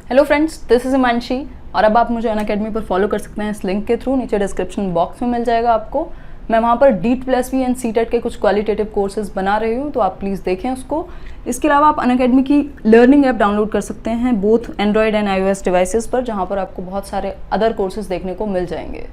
Hello friends, this is Himanshi और अब आप मुझे अनअकैडमी पर फॉलो कर सकते हैं इस लिंक के थ्रू। नीचे डिस्क्रिप्शन बॉक्स में मिल जाएगा आपको। मैं वहाँ पर DEET+V एंड CTET के कुछ क्वालिटेटिव कोर्सेज बना रही हूँ, तो आप प्लीज़ देखें उसको। इसके अलावा आप अनअकैडमी की लर्निंग ऐप डाउनलोड कर सकते हैं both Android and iOS devices पर, जहाँ पर आपको बहुत सारे अदर कोर्सेज देखने को मिल जाएंगे।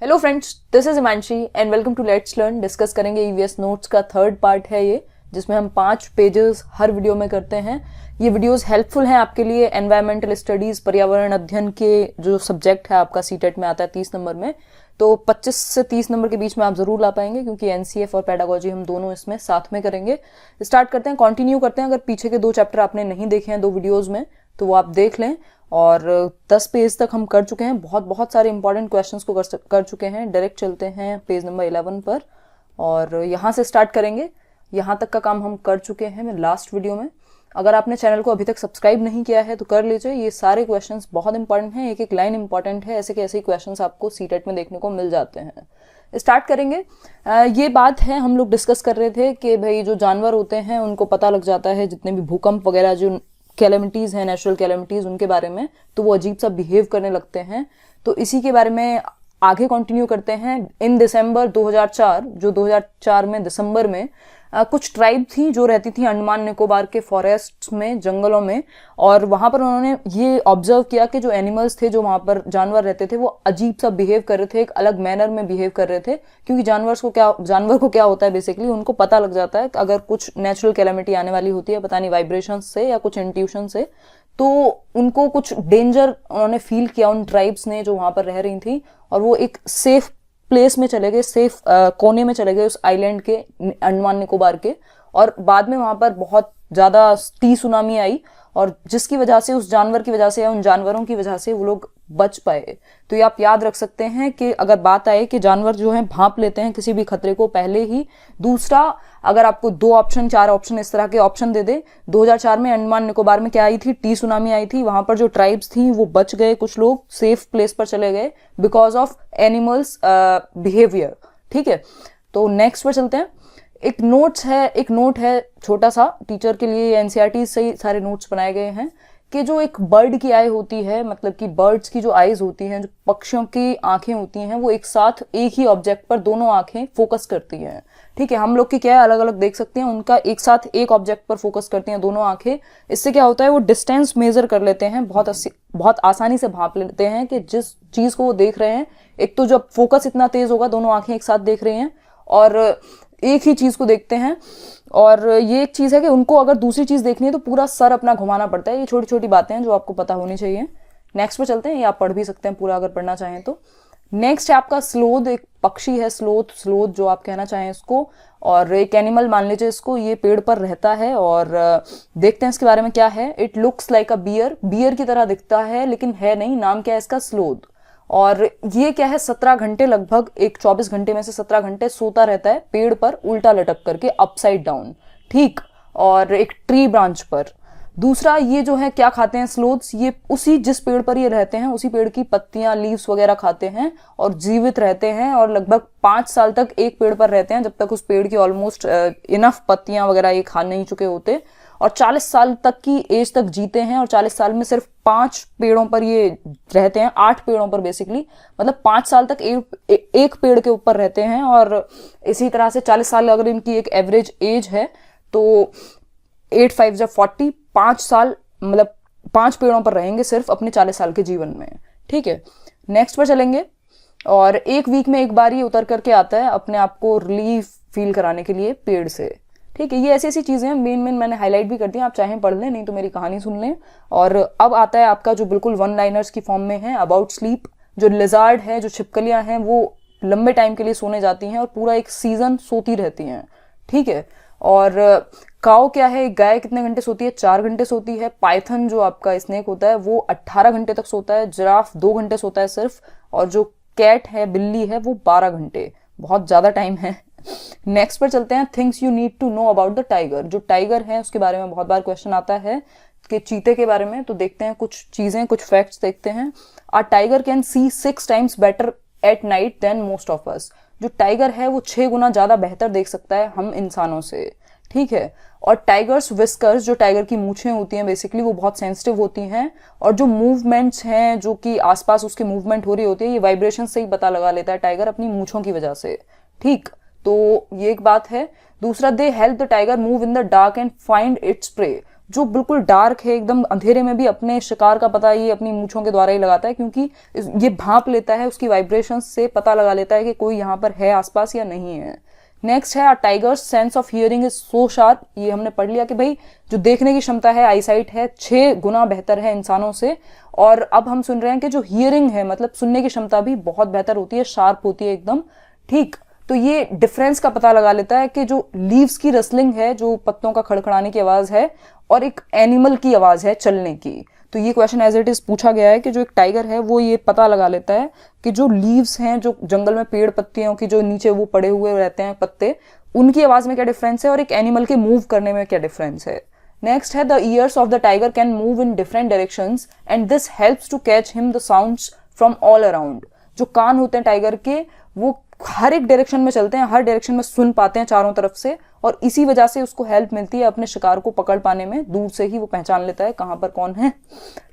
Hello friends, this is Himanshi and welcome to let's learn. Discuss करेंगे EVS नोट्स का थर्ड पार्ट है ये, जिसमें हम 5 पेजेस हर वीडियो में करते हैं। ये वीडियोस हेल्पफुल हैं आपके लिए एनवायरमेंटल स्टडीज, पर्यावरण अध्ययन के जो सब्जेक्ट है आपका CTET में आता है 30 नंबर में, तो 25 से 30 नंबर के बीच में आप जरूर ला पाएंगे, क्योंकि NCF और पेडागोजी हम दोनों इसमें साथ में करेंगे। स्टार्ट करते हैं, कंटिन्यू करते हैं। अगर पीछे के 2 चैप्टर आपने नहीं देखे हैं 2 वीडियोज में, तो वो आप देख लें। और 10 पेज तक हम कर चुके हैं, बहुत सारे इंपॉर्टेंट क्वेश्चंस को कर चुके हैं। डायरेक्ट चलते हैं पेज नंबर 11 पर और यहाँ से स्टार्ट करेंगे। यहाँ तक का काम हम कर चुके हैं लास्ट वीडियो में। अगर आपने चैनल को अभी तक सब्सक्राइब नहीं किया है तो कर लीजिए। ये सारे क्वेश्चंस बहुत इंपॉर्टेंट हैं, एक एक लाइन इंपॉर्टेंट है। ऐसे के ऐसे क्वेश्चंस आपको CTET में देखने को मिल जाते हैं। स्टार्ट करेंगे। ये बात है, हम लोग डिस्कस कर रहे थे कि भाई जो जानवर होते हैं उनको पता लग जाता है, जितने भी भूकंप वगैरह जो कैलेमिटीज हैं, नेचुरल कैलेमिटीज, उनके बारे में, तो वो अजीब सा बिहेव करने लगते हैं। तो इसी के बारे में आगे कंटिन्यू करते हैं। इन दिसंबर 2004, जो 2004 में दिसंबर में कुछ ट्राइब थी जो रहती थी अंडमान निकोबार के फॉरेस्ट में, जंगलों में, और वहां पर उन्होंने ये ऑब्जर्व किया कि जो एनिमल्स थे, जो वहां पर जानवर रहते थे, वो अजीब सा बिहेव कर रहे थे, एक अलग मैनर में बिहेव कर रहे थे। क्योंकि जानवर को क्या होता है, बेसिकली उनको पता लग जाता है कि अगर कुछ नेचुरल कैलेमिटी आने वाली होती है, पता नहीं वाइब्रेशन से या कुछ इंट्यूशन से, तो उनको कुछ डेंजर उन्होंने फील किया, उन ट्राइब्स ने जो वहां पर रह रही थी, और वो एक सेफ प्लेस में चले गए, सेफ कोने में चले गए उस आइलैंड के, अंडमान निकोबार के। और बाद में वहां पर बहुत ज्यादा सुनामी आई, और जिसकी वजह से, उस जानवर की वजह से या उन जानवरों की वजह से वो लोग बच पाए। तो ये आप याद रख सकते हैं कि अगर बात आए कि जानवर जो है भांप लेते हैं किसी भी खतरे को पहले ही। दूसरा, अगर आपको 2 ऑप्शन 4 ऑप्शन इस तरह के ऑप्शन दे दे, 2004 में अंडमान निकोबार में क्या आई थी, सुनामी आई थी। वहां पर जो ट्राइब्स थी वो बच गए, कुछ लोग सेफ प्लेस पर चले गए बिकॉज ऑफ एनिमल्स बिहेवियर। ठीक है, तो नेक्स्ट पर चलते हैं। एक नोट है छोटा सा टीचर के लिए। NCERT से ही सारे नोट्स बनाए गए हैं कि जो एक बर्ड की आई होती है, मतलब कि बर्ड्स की जो आईज होती हैं, जो पक्षियों की आंखें होती हैं, वो एक साथ एक ही ऑब्जेक्ट पर दोनों आंखें फोकस करती हैं। ठीक है, हम लोग की क्या है, अलग अलग देख सकते हैं, उनका एक साथ एक ऑब्जेक्ट पर फोकस करती हैं दोनों आंखें। इससे क्या होता है, वो डिस्टेंस मेजर कर लेते हैं, बहुत आसानी से भांप लेते हैं कि जिस चीज को वो देख रहे हैं। एक तो जब फोकस इतना तेज होगा, दोनों आंखें एक साथ देख रही हैं और एक ही चीज को देखते हैं। और ये एक चीज है कि उनको अगर दूसरी चीज देखनी है तो पूरा सर अपना घुमाना पड़ता है। ये छोटी छोटी बातें हैं जो आपको पता होनी चाहिए। नेक्स्ट पे चलते हैं, ये आप पढ़ भी सकते हैं पूरा अगर पढ़ना चाहें तो। नेक्स्ट है आपका स्लोथ, एक पक्षी है, स्लोथ जो आप कहना चाहें इसको, और एक एनिमल मान लीजिए इसको। ये पेड़ पर रहता है और देखते हैं इसके बारे में क्या है। It looks like a bear की तरह दिखता है, लेकिन है नहीं। नाम क्या है इसका, स्लोथ। और ये क्या है, 17 घंटे, लगभग एक 24 घंटे में से 17 घंटे सोता रहता है पेड़ पर उल्टा लटक करके, अपसाइड डाउन। ठीक, और एक ट्री ब्रांच पर। दूसरा, ये जो है क्या खाते हैं स्लोथ्स, ये उसी जिस पेड़ पर ये रहते हैं उसी पेड़ की पत्तियां, लीव्स वगैरह खाते हैं और जीवित रहते हैं। और लगभग 5 साल तक एक पेड़ पर रहते हैं, जब तक उस पेड़ की ऑलमोस्ट इनफ पत्तियां वगैरह ये खा नहीं चुके होते। और 40 साल तक की एज तक जीते हैं, और 40 साल में सिर्फ 5 पेड़ों पर ये रहते हैं, 8 पेड़ों पर बेसिकली। मतलब 5 साल तक एक पेड़ के ऊपर रहते हैं। और इसी तरह से 40 साल अगर इनकी एक एवरेज एज है तो 8 5 जब 40, 5 साल मतलब 5 पेड़ों पर रहेंगे सिर्फ अपने 40 साल के जीवन में। ठीक है, नेक्स्ट पर चलेंगे। और 1 वीक में एक बार ये उतर करके आता है अपने आप को रिलीफ फील कराने के लिए पेड़ से। ठीक है, ये ऐसी चीजें हैं, मेन मैंने हाईलाइट भी कर दी, आप चाहें पढ़ लें, नहीं तो मेरी कहानी सुन लें। और अब आता है आपका जो बिल्कुल 1 लाइनर्स की फॉर्म में है, अबाउट स्लीप। जो लिजार्ड है, जो छिपकलियां हैं, वो लंबे टाइम के लिए सोने जाती हैं और पूरा एक सीजन सोती रहती हैं। ठीक है, और काऊ क्या है, एक गाय कितने घंटे सोती है, 4 घंटे सोती है। पाइथन जो आपका स्नेक होता है वो 18 घंटे तक सोता है। जिराफ 2 घंटे सोता है सिर्फ। और जो कैट है, बिल्ली है, वो 12 घंटे, बहुत ज्यादा टाइम है। नेक्स्ट पर चलते हैं, things you need to know about the tiger. जो टाइगर है उसके बारे में बहुत बार क्वेश्चन आता है कि चीते के बारे में। तो देखते हैं कुछ चीजें, कुछ फैक्ट्स देखते हैं। A tiger can see 6 times better at night than most of us. जो टाइगर है वो 6 गुना ज्यादा बेहतर देख सकता है हम इंसानों से। ठीक है। और टाइगर्स विस्कर्स, जो टाइगर की मूछें होती हैं बेसिकली, वो बहुत सेंसिटिव होती हैं, और जो मूवमेंट्स हैं जो कि आसपास उसकी मूवमेंट हो रही होती है, ये वाइब्रेशन से ही पता लगा लेता है टाइगर अपनी मूछों की वजह से, ठीक। तो ये एक बात है। दूसरा, they help the tiger move in the dark and find its prey. जो बिल्कुल डार्क है, एकदम अंधेरे में भी अपने शिकार का पता ये अपनी मूछों के द्वारा ही लगाता है, क्योंकि ये भांप लेता है, उसकी वाइब्रेशन से पता लगा लेता है कि कोई यहाँ पर है आसपास या नहीं है। नेक्स्ट है, tigers sense of hearing is so sharp. ये हमने पढ़ लिया कि भाई जो देखने की क्षमता है, आईसाइट है, 6 गुना बेहतर है इंसानों से। और अब हम सुन रहे हैं कि जो हियरिंग है, मतलब सुनने की क्षमता भी बहुत बेहतर होती है, शार्प होती है एकदम, ठीक। तो ये डिफरेंस का पता लगा लेता है कि जो लीव्स की रसलिंग है, जो पत्तों का खड़खड़ाने की आवाज है, और एक एनिमल की आवाज है चलने की। तो ये क्वेश्चन एज इट इज पूछा गया है कि जो एक टाइगर है वो ये पता लगा लेता है कि जो लीव्स हैं, जो जंगल में पेड़ पत्तियों की जो नीचे वो पड़े हुए रहते हैं पत्ते, उनकी आवाज में क्या डिफरेंस है, और एक एनिमल के मूव करने में क्या डिफरेंस है। नेक्स्ट है, the ears of the tiger can move in different directions and this helps to catch him the sounds from all around. जो कान होते हैं टाइगर के, वो हर एक डायरेक्शन में चलते हैं, हर डायरेक्शन में सुन पाते हैं चारों तरफ से, और इसी वजह से उसको हेल्प मिलती है अपने शिकार को पकड़ पाने में। दूर से ही वो पहचान लेता है कहां पर कौन है।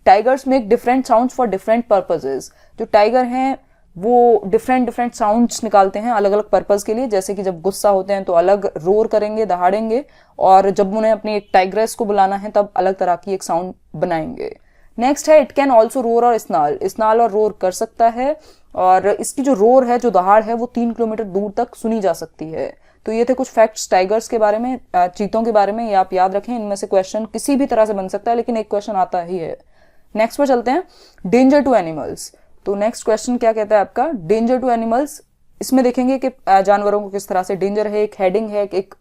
Tigers make different sounds for different purposes. जो टाइगर हैं वो डिफरेंट साउंड्स निकालते हैं अलग अलग पर्पस के लिए। जैसे कि जब गुस्सा होते हैं तो अलग रोर करेंगे, दहाड़ेंगे, और जब उन्हें अपनी एक टाइग्रेस को बुलाना है तब अलग तरह की एक साउंड बनाएंगे। नेक्स्ट है, इट कैन ऑल्सो रोर और स्नाल और रोर कर सकता है, और इसकी जो रोर है, जो दहाड़ है, वो 3 किलोमीटर दूर तक सुनी जा सकती है। तो ये थे कुछ फैक्ट्स टाइगर्स के बारे में, चीतों के बारे में। ये आप याद रखें, इनमें से क्वेश्चन किसी भी तरह से बन सकता है, लेकिन एक क्वेश्चन आता ही है। नेक्स्ट पर चलते हैं, डेंजर टू एनिमल्स। तो नेक्स्ट क्वेश्चन क्या कहता है आपका, डेंजर टू एनिमल्स। इसमें देखेंगे कि जानवरों को किस तरह से डेंजर है, एक हेडिंग है, एक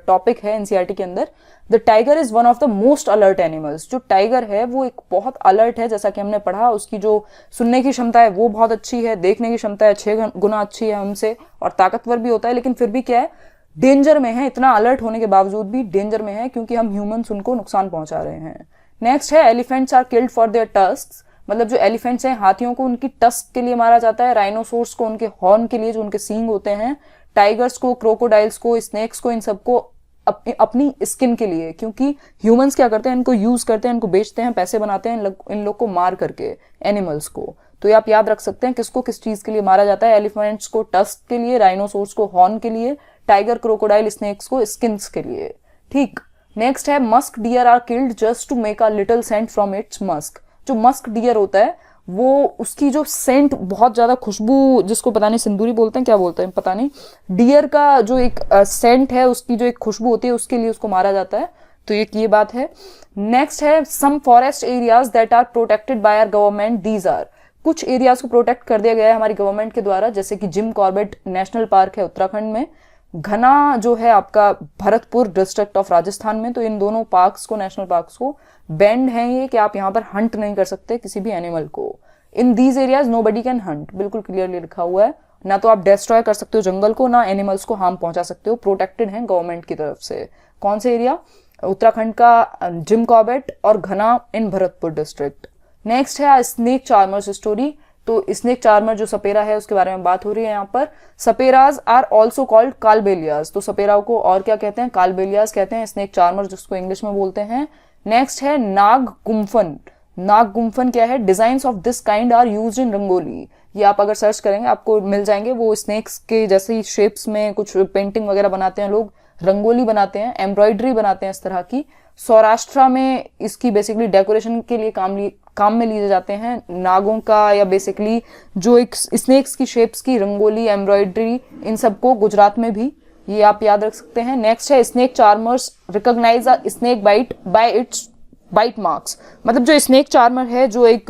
टॉपिक है एनसीईआरटी के अंदर। The tiger is one of the most alert animals. जो टाइगर है वो एक बहुत अलर्ट है, जैसा कि हमने पढ़ा। उसकी जो सुनने की क्षमता है वो बहुत अच्छी है, देखने की क्षमता है 6 गुना अच्छी है हमसे, और ताकतवर भी होता है, लेकिन फिर भी क्या है, डेंजर में है। इतना अलर्ट होने के बावजूद भी डेंजर में है, क्योंकि हम ह्यूमंस उनको नुकसान पहुंचा रहे हैं। नेक्स्ट है, elephants are killed for their tusks. मतलब जो एलिफेंट्स हैं, हाथियों को उनकी टस्क के लिए मारा जाता है, राइनोसोर्स को उनके हॉर्न के लिए, जो उनके सींग होते हैं, टाइगर्स को, क्रोकोडाइल्स को, स्नेक्स को, इन सबको अपनी स्किन के लिए। क्योंकि ह्यूमंस क्या करते हैं, इनको यूज करते हैं, इनको बेचते हैं, पैसे बनाते हैं इन लोग को मार करके, एनिमल्स को। तो ये आप याद रख सकते हैं किसको किस चीज के लिए मारा जाता है। एलिफेंट्स को टस्क के लिए, राइनोसोर्स को हॉर्न के लिए, टाइगर, क्रोकोडाइल, स्नेक्स को स्किन्स के लिए, ठीक। नेक्स्ट है, musk deer are killed just to make a little scent from its musk. जो मस्क डियर होता है वो, उसकी जो सेंट, बहुत ज्यादा खुशबू, जिसको पता नहीं सिंदूरी बोलते हैं, क्या बोलते हैं पता नहीं, डियर का जो एक सेंट है, उसकी जो एक खुशबू होती है, उसके लिए उसको मारा जाता है। तो ये बात है। नेक्स्ट है, some forest areas that are protected by our government, these are. कुछ एरियाज को प्रोटेक्ट कर दिया गया है हमारी गवर्नमेंट के द्वारा, जैसे कि जिम कॉर्बेट नेशनल पार्क है उत्तराखंड में, घना जो है आपका भरतपुर डिस्ट्रिक्ट ऑफ राजस्थान में। तो इन दोनों पार्क्स को, नेशनल पार्क्स को बैंड है ये कि आप यहाँ पर हंट नहीं कर सकते किसी भी एनिमल को। In these areas nobody can Hunt, बिल्कुल क्लियरली लिखा हुआ है। ना तो आप डिस्ट्रॉय कर सकते हो जंगल को, ना एनिमल्स को हार्म पहुंचा सकते हो, प्रोटेक्टेड है गवर्नमेंट की तरफ से। कौन से एरिया, उत्तराखंड का जिम कॉर्बेट और घना इन भरतपुर डिस्ट्रिक्ट। नेक्स्ट है स्नेक चार्मर्स स्टोरी। तो स्नेक चार्मर जो सपेरा है उसके बारे में बात हो रही है यहाँ पर। सपेराज आर ऑल्सो कॉल्ड कालबेलियाज। तो सपेराओं को और क्या कहते हैं, कालबेलियाज कहते हैं, स्नेक चार्मर जिसको इंग्लिश में बोलते हैं। नेक्स्ट है नाग गुम्फन। नाग गुम्फन क्या है, designs of this kind are used in rangoli. ये आप अगर सर्च करेंगे आपको मिल जाएंगे। वो स्नेक्स के जैसे ही शेप्स में कुछ पेंटिंग वगैरह बनाते हैं लोग, रंगोली बनाते हैं, एम्ब्रॉयडरी बनाते हैं इस तरह की। सौराष्ट्र में इसकी बेसिकली डेकोरेशन के लिए काम में लिए जाते हैं नागों का, या बेसिकली जो एक स्नेक्स की शेप्स की रंगोली, एम्ब्रॉयडरी, इन सबको गुजरात में भी, ये आप याद रख सकते हैं। नेक्स्ट है, snake charmers recognise a snake bite by its bite marks. मतलब जो स्नेक चार्मर है, जो एक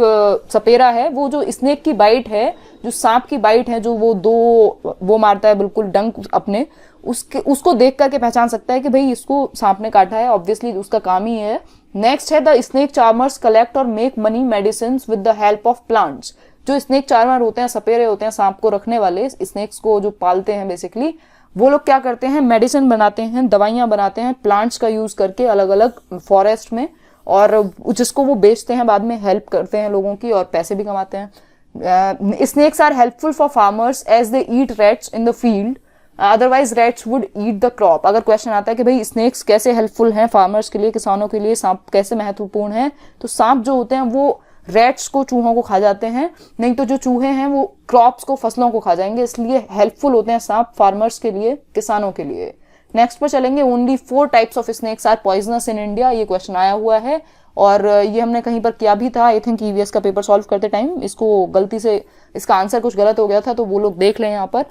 सपेरा है, वो जो स्नेक की बाइट है, जो सांप की बाइट है, जो वो मारता है बिल्कुल डंक अपने, उसको देख करके पहचान सकता है कि भाई इसको सांप ने काटा है, ऑब्वियसली उसका काम ही है। नेक्स्ट है, द स्नेक चार्मर्स कलेक्ट और make money medicine with the help of plants. जो स्नेक चार्मर होते हैं, सपेरे होते हैं, सांप को रखने वाले, स्नेक्स को जो पालते हैं बेसिकली, वो लोग क्या करते हैं, मेडिसिन बनाते हैं, दवाइयां बनाते हैं प्लांट्स का यूज करके अलग अलग फॉरेस्ट में, और जिसको वो बेचते हैं, बाद में हेल्प करते हैं लोगों की और पैसे भी कमाते हैं। Snakes are helpful for farmers as they eat rats in the field. Otherwise rats would eat the crop. अगर क्वेश्चन आता है कि भाई स्नेक्स कैसे हेल्पफुल हैं फार्मर्स के लिए, किसानों के लिए सांप कैसे महत्वपूर्ण है, तो सांप जो होते हैं वो रैट्स को, चूहों को खा जाते हैं, नहीं तो जो चूहे हैं वो क्रॉप्स को, फसलों को खा जाएंगे, इसलिए हेल्पफुल होते हैं सांप फार्मर्स के लिए, किसानों के लिए। नेक्स्ट पर चलेंगे, only 4 types of snakes are poisonous in India. ये क्वेश्चन आया हुआ है और ये हमने कहीं पर किया भी था, आई थिंक ईवीएस का पेपर सॉल्व करते टाइम। इसको गलती से इसका आंसर कुछ गलत हो गया था, तो वो लोग देख लें यहाँ पर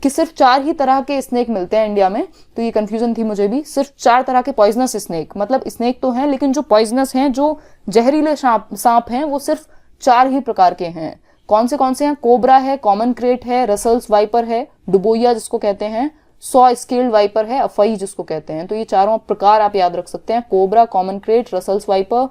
कि सिर्फ 4 ही तरह के स्नेक मिलते हैं इंडिया में। तो ये कंफ्यूजन थी मुझे भी, सिर्फ 4 तरह के पॉइजनस स्नेक, मतलब स्नेक तो हैं लेकिन जो पॉइजनस हैं, जो जहरीले सांप हैं, वो सिर्फ 4 ही प्रकार के हैं। कौन से हैं? कोबरा है, कॉमन क्रेट है, रसल्स वाइपर है, डुबोइया जिसको कहते हैं, सॉ स्केल्ड वाइपर है, अफई जिसको कहते हैं। तो ये चारों प्रकार आप याद रख सकते हैं, cobra, common krait, Russell's viper,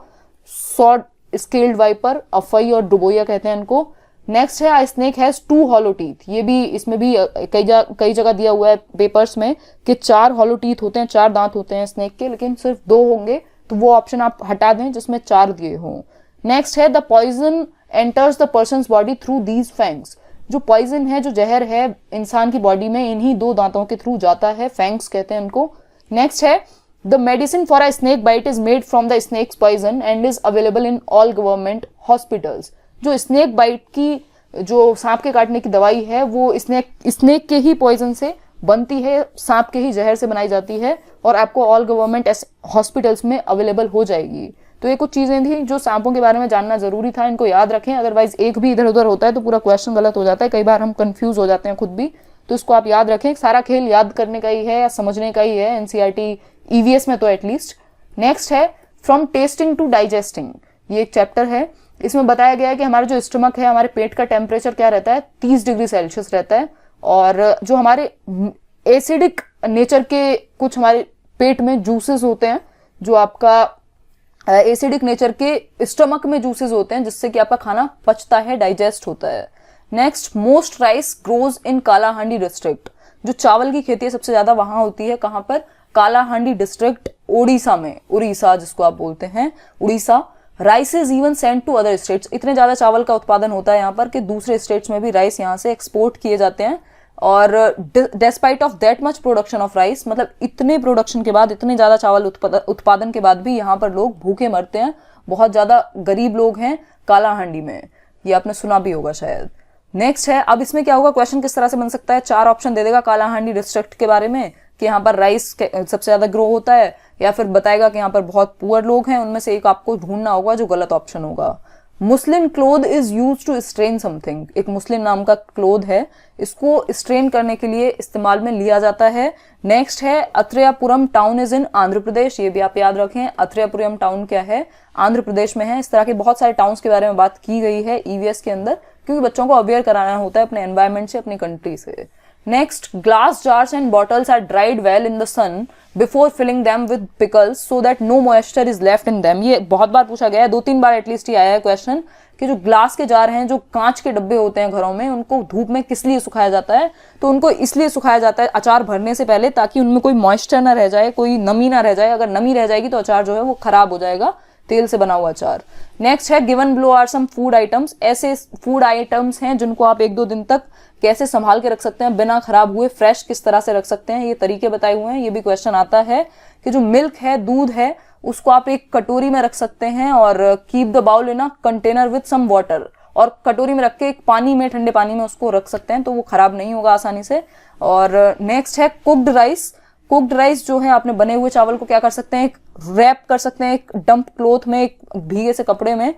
saw scaled viper, अफई और डुबोइया कहते हैं इनको। नेक्स्ट है, स्नेक हैज 2 हॉलो टीथ। ये भी, इसमें भी कई जगह दिया हुआ है पेपर्स में कि 4 हॉलो टीथ होते हैं, 4 दांत होते हैं स्नेक के, लेकिन सिर्फ 2 होंगे, तो वो ऑप्शन आप हटा दें जिसमें 4 दिए हों। नेक्स्ट है, the poison enters the person's body through these fangs. जो पॉइजन है, जो जहर है इंसान की बॉडी में, इन्हीं 2 दांतों के थ्रू जाता है, फैंग्स कहते हैं इनको। नेक्स्ट है, the medicine for a snake bite is made from the snake's poison and is available in all government hospitals. जो स्नेक बाइट की, जो सांप के काटने की दवाई है, वो स्नेक के ही पॉइजन से बनती है, सांप के ही जहर से बनाई जाती है और आपको ऑल गवर्नमेंट हॉस्पिटल्स में अवेलेबल हो जाएगी। तो ये कुछ चीजें थी जो सांपों के बारे में जानना जरूरी था, इनको याद रखें, अदरवाइज एक भी इधर उधर होता है तो पूरा क्वेश्चन गलत हो जाता है, कई बार हम कंफ्यूज हो जाते हैं खुद भी। तो इसको आप याद रखें, सारा खेल याद करने का ही है या समझने का ही है, एनसीईआरटी ईवीएस में तो एटलीस्ट। नेक्स्ट है, फ्रॉम टेस्टिंग टू डाइजेस्टिंग। ये एक चैप्टर है, इसमें बताया गया है कि हमारा जो स्टमक है, हमारे पेट का टेम्परेचर क्या रहता है, 30 डिग्री सेल्सियस रहता है। और जो हमारे एसिडिक नेचर के कुछ हमारे पेट में जूसेस होते हैं, जो आपका एसिडिक नेचर के स्टमक में जूसेस होते हैं, जिससे कि आपका खाना पचता है, डाइजेस्ट होता है। Next, most rice grows in Kalahandi district. जो चावल की खेती है सबसे ज्यादा वहां होती है, कहां पर? कालाहांडी डिस्ट्रिक्ट, उड़ीसा में, उड़ीसा जिसको आप बोलते हैं, Orissa. Rice is even send to other states. इतने ज्यादा चावल का उत्पादन होता है यहाँ पर कि दूसरे स्टेट्स में भी राइस यहाँ से एक्सपोर्ट किए जाते हैं। और despite of that much production of rice, मतलब इतने प्रोडक्शन के बाद, इतने ज्यादा चावल उत्पादन के बाद भी यहाँ पर लोग भूखे मरते हैं। बहुत ज्यादा गरीब लोग हैं कालाहांडी में, ये आपने सुना भी होगा शायद। नेक्स्ट है, अब इसमें क्या होगा, क्वेश्चन किस तरह से बन सकता है, 4 ऑप्शन दे देगा कालाहांडी डिस्ट्रिक्ट के बारे में कि यहाँ पर राइस सबसे ज्यादा ग्रो होता है, या फिर बताएगा कि यहाँ पर बहुत पुअर लोग हैं। उनमें से एक आपको ढूंढना होगा जो गलत ऑप्शन होगा। Muslin cloth is use to strain something. एक मुस्लिन नाम का क्लोथ है, इसको स्ट्रेन करने के लिए इस्तेमाल में लिया जाता है। नेक्स्ट है, Atreyapuram town is in Andhra Pradesh. ये भी आप याद रखें, अत्रेयापुरम टाउन क्या है, आंध्र प्रदेश में है। इस तरह के बहुत सारे टाउन्स के बारे में बात की गई है ईवीएस के अंदर, क्योंकि बच्चों को अवेयर कराना होता है अपने एनवायरमेंट से, अपनी कंट्री से। Next, glass jars and bottles are dried well in the sun before filling them with pickles so that no moisture is left in them. ये बहुत बार पूछा गया है, 2-3 बार एटलीस्ट ये आया है क्वेश्चन कि जो ग्लास के जार हैं, जो कांच के डब्बे होते हैं घरों में, उनको धूप में किस लिए सुखाया जाता है? तो उनको इसलिए सुखाया जाता है अचार भरने से पहले, ताकि उनमें कोई मॉइस्चर ना रह जाए, कोई नमी ना रह जाए। अगर नमी रह जाएगी तो अचार जो है वो खराब हो जाएगा, तेल से बना हुआ अचार। नेक्स्ट है, given below are some food items. ऐसे फूड आइटम्स हैं जिनको आप 1-2 दिन तक कैसे संभाल के रख सकते हैं बिना खराब हुए, फ्रेश किस तरह से रख सकते हैं, ये तरीके बताए हुए हैं। ये भी क्वेश्चन आता है कि जो मिल्क है, दूध है, उसको आप एक कटोरी में रख सकते हैं और keep the bowl in a container with some water, और कटोरी में रख के पानी में, ठंडे पानी में उसको रख सकते हैं, तो वो खराब नहीं होगा आसानी से। और नेक्स्ट है, कुक्ड राइस। कुक्ड राइस जो है, आपने बने हुए चावल को क्या कर सकते हैं, एक रैप कर सकते हैं, एक डंप क्लोथ में, एक भीगे से कपड़े में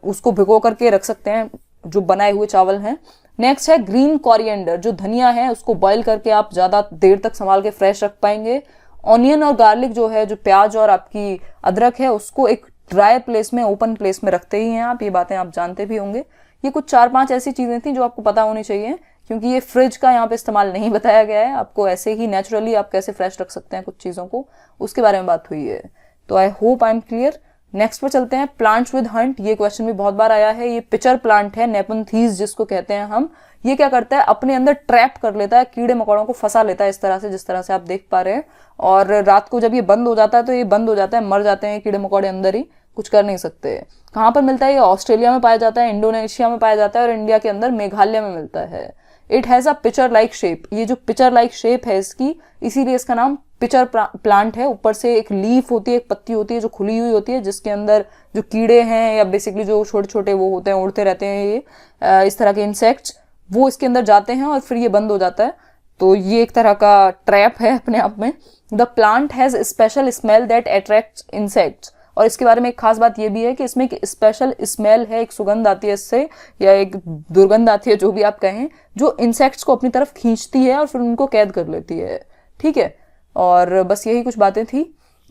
उसको भिगो करके रख सकते हैं, जो बनाए हुए चावल हैं। नेक्स्ट है, ग्रीन कोरिएंडर। जो धनिया है उसको बॉईल करके आप ज्यादा देर तक संभाल के फ्रेश रख पाएंगे। ऑनियन और गार्लिक जो है, जो प्याज और आपकी अदरक है, उसको एक ड्राई प्लेस में, ओपन प्लेस में रखते ही हैं आप। ये बातें आप जानते भी होंगे। ये कुछ 4-5 ऐसी चीजें थी जो आपको पता होनी चाहिए, क्योंकि ये फ्रिज का यहाँ पे इस्तेमाल नहीं बताया गया है। आपको ऐसे ही नेचुरली आप कैसे फ्रेश रख सकते हैं कुछ चीजों को, उसके बारे में बात हुई है। तो I hope I am clear. Next पर चलते हैं, प्लांट्स विद हंट। ये क्वेश्चन भी बहुत बार आया है। ये पिचर प्लांट है, नेपंथीज जिसको कहते हैं हम। ये क्या करता है, अपने अंदर ट्रैप कर लेता है, कीड़े मकोड़ों को फंसा लेता है इस तरह से, जिस तरह से आप देख पा रहे हैं। और रात को जब ये बंद हो जाता है तो ये बंद हो जाता है, मर जाते हैं कीड़े मकोड़े अंदर ही, कुछ कर नहीं सकते। कहाँ पर मिलता है ये? ऑस्ट्रेलिया में पाया जाता है, इंडोनेशिया में पाया जाता है, और इंडिया के अंदर मेघालय में मिलता है। It has a pitcher like shape, ये जो पिचर लाइक शेप है इसकी, इसीलिए इसका नाम पिचर प्लांट है। ऊपर से एक लीफ होती है, एक पत्ती होती है जो खुली हुई होती है, जिसके अंदर जो कीड़े हैं या बेसिकली जो छोटे छोटे वो होते हैं, उड़ते रहते हैं ये इस तरह के इंसेक्ट्स, वो इसके अंदर जाते हैं और फिर ये बंद हो जाता है। तो ये एक तरह का ट्रैप है अपने आप में। The plant has special smell that attracts insects, और इसके बारे में एक खास बात ये भी है कि इसमें एक स्पेशल स्मेल है, एक सुगंध आती है इससे, या एक दुर्गंध आती है, जो भी आप कहें, जो इंसेक्ट्स को अपनी तरफ खींचती है और फिर उनको कैद कर लेती है। ठीक है, और बस यही कुछ बातें थी।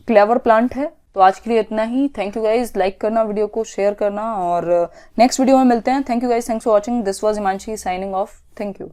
क्लेवर प्लांट है। तो आज के लिए इतना ही। थैंक यू गाइज, लाइक करना वीडियो को, शेयर करना, और नेक्स्ट वीडियो में मिलते हैं। Thank you guys, thanks for watching. This was Himanshi signing off. Thank you.